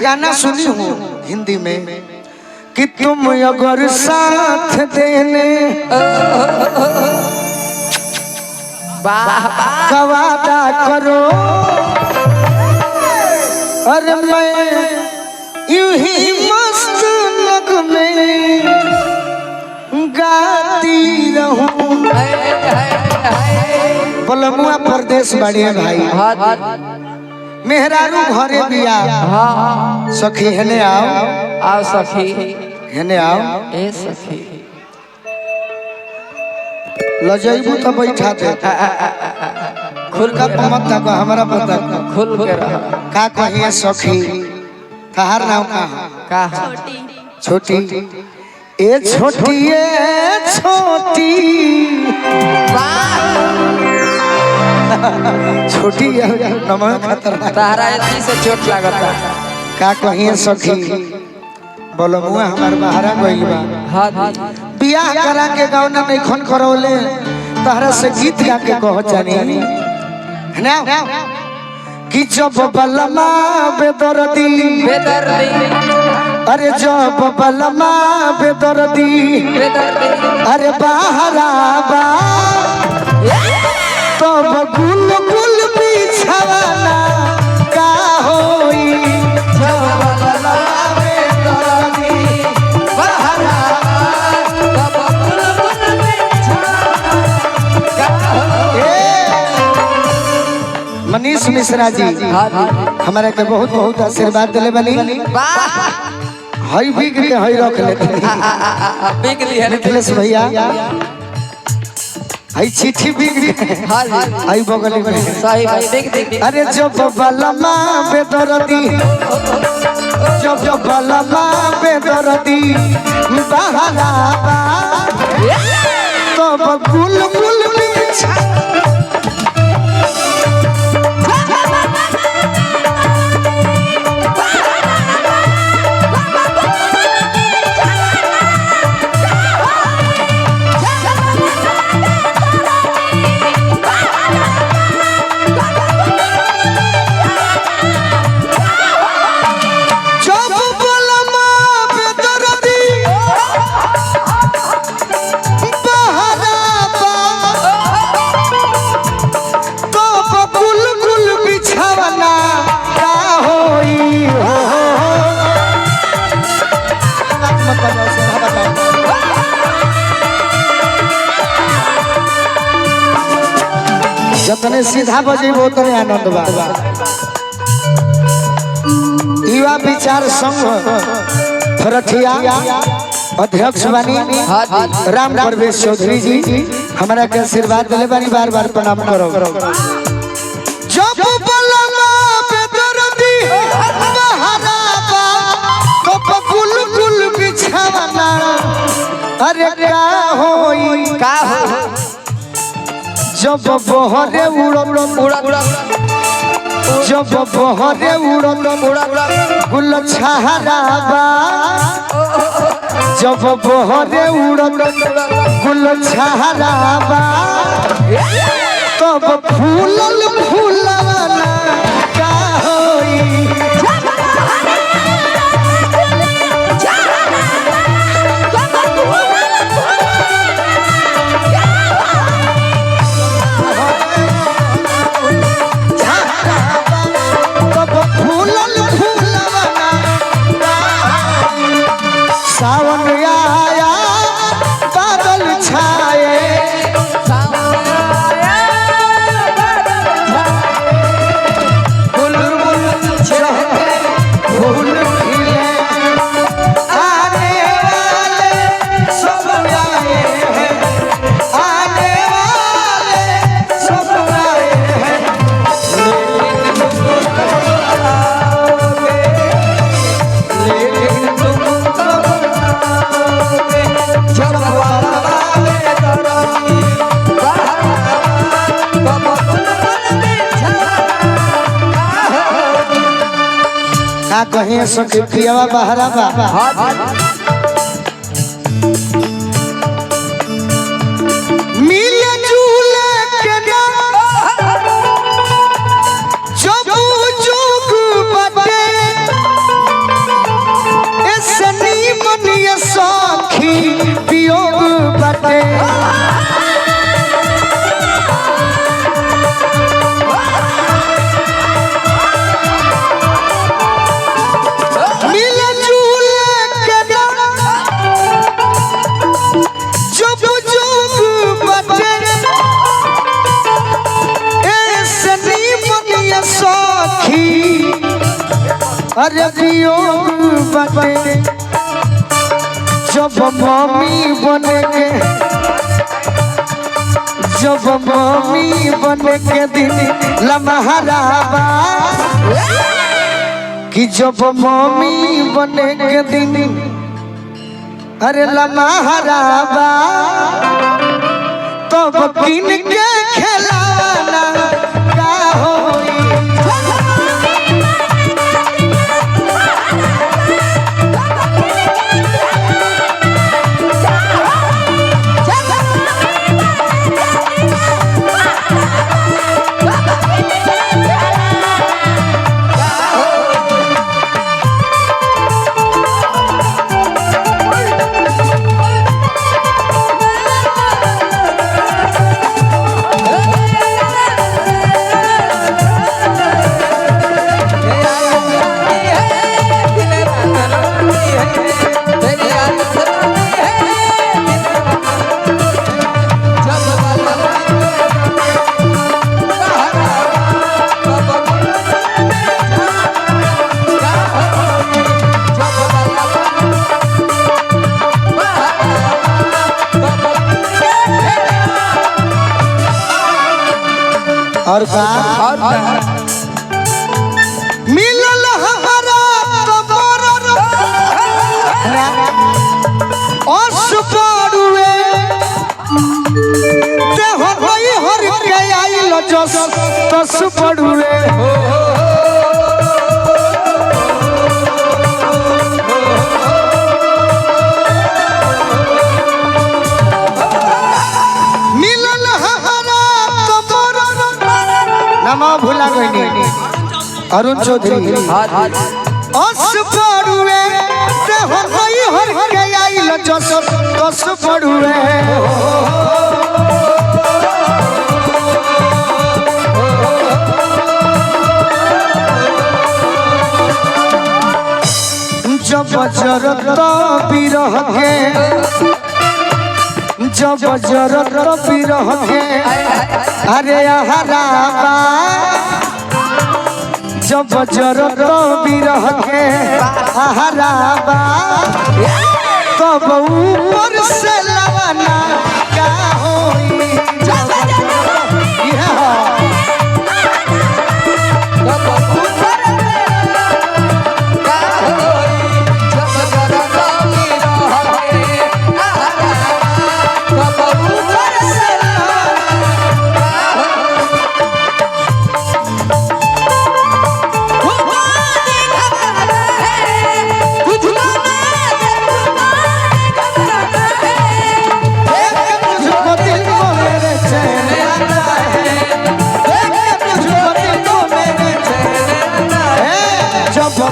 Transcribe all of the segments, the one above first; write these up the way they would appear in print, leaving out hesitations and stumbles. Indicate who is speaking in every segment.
Speaker 1: गाना सुनी हूँ हिंदी में कि तुम अगर साथ देने का वादा करो और मैं यूं ही मस्त लग में गाती रहूं। पलमुआ परदेश बढ़िया भाई मेहरारू घरे बिया सखी हेने आओ
Speaker 2: सखी
Speaker 1: हेने आओ
Speaker 2: ए सखी
Speaker 1: लजैबू तो बैठा दे खुल का मत तक हमारा पता
Speaker 2: खुल के रह
Speaker 1: का कहिए सखी तहार नाम का छोटी ए छोटी छोटी नमः खतरनाक
Speaker 2: तारा इतनी से चोट लागता
Speaker 1: का कहिए सखी बोलो मुआ हमार बहारा गइल बा
Speaker 2: हां
Speaker 1: बियाह करा के गौना नहीं खन करौले तहरा से गीत गा के कह जानी है ना कि जब बलमा बेदर्दी अरे जब बलमा बेदर्दी अरे बहारा बा तब गुल गुल बिछवाना का होई जब बलमा बेदर्दी बहारा तब गुल गुल बिछवाना का होई। मनीष मिश्रा जी हमारे के बहुत बहुत आशीर्वाद दिले बनी हई बिग के हई रख लेते
Speaker 2: बिग ली है
Speaker 1: मिथिलेश भैया हई चिट्ठी बिग हई बगल में
Speaker 2: सही भाई देख
Speaker 1: अरे जब बलमा बेदर्दी जब बलमा बेदर्दी बहारा तब गुल गुल बिछा जतने सीधा बजेबो उतने आनंद बा। युवा विचार संघ थरथिया अध्यक्ष बानी राम प्रवेश चौधरी जी हमारा के आशीर्वाद दिले बानी बार बार प्रणाम करो। जब बलमा बेदर्दी बहारा बा तब गुल गुल बिछवाना अरे का होई
Speaker 2: का हो
Speaker 1: जब बहरे उड़ा जब बहरे उड़ा गुल छहरा बा जब बहरे उड़ा गुल छहरा बा तब फूलल फूलवाना का होई सावन आया बादल छाए फूल खिले आने वाले सब आए हैं आने वाले सब आए हैं का कहीं सखी पियावा बहरा बा मिले झूले के ना जब जुग बटे अरे वियोग बने जब मम्मी बने के जब मम्मी बने के दिन लम्हाराबा कि जब मम्मी बने के दिन अरे लम्हाराबा तब किन के खिलाना का होई और मिलल हमारा असुपरुए देह होई हर के आइल जस तस पड़ुए नमा भूला गई अरुण चौधरी पड़ुए हर के आइल जस तस पड़ुए जब जरत बिरह के जब जरत बिरह के अरे हराबा जब जरत बिरह के हराबा तब ऊपर से लवाना का होई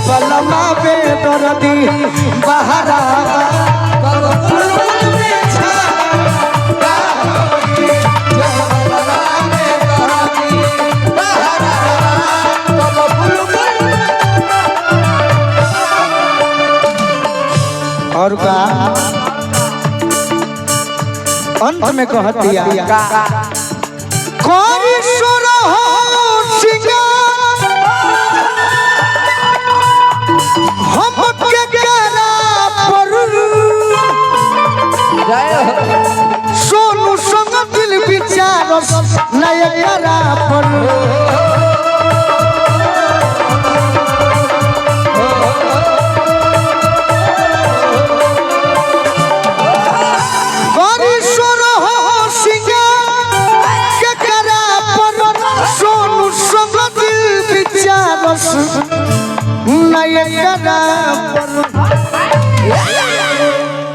Speaker 1: बलमा पे दर्दी बहरा और का अंत में कह दिया कोई सुर हो सिंगार हम के करा पर सोनू संग दिल विचार नय करा पर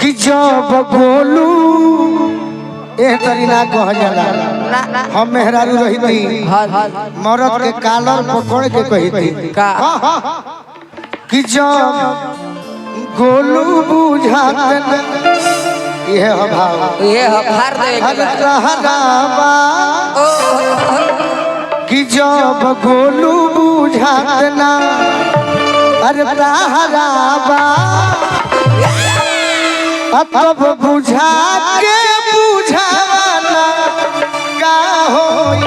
Speaker 1: कि जब बोलू ए तरी ना कह जाला हम मेहरारू रही थी मरद के कालर पकड़ के कही थी कि जब गोलू बुझात ये भाव
Speaker 2: ये हार दे
Speaker 1: कि जब गोलू बुझात ना अरे हराबा तब बुझा के बुझाना का होई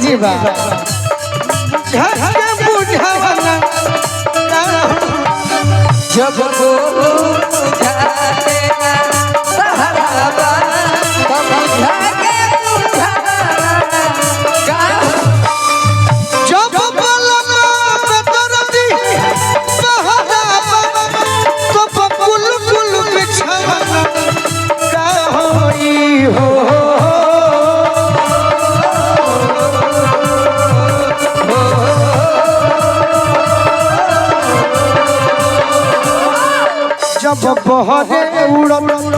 Speaker 1: जी बा झटके बुझावना
Speaker 2: जब बुझाते ना सहारा बा तब बुझाके
Speaker 1: जब बलमा बेदर्दी बहरा तो बकुल कुल बिछावना का होई हो जब बहरे उड़त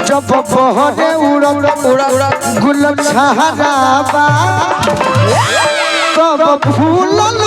Speaker 1: जब बहरे उड़त गुल छहराबा तब फूलल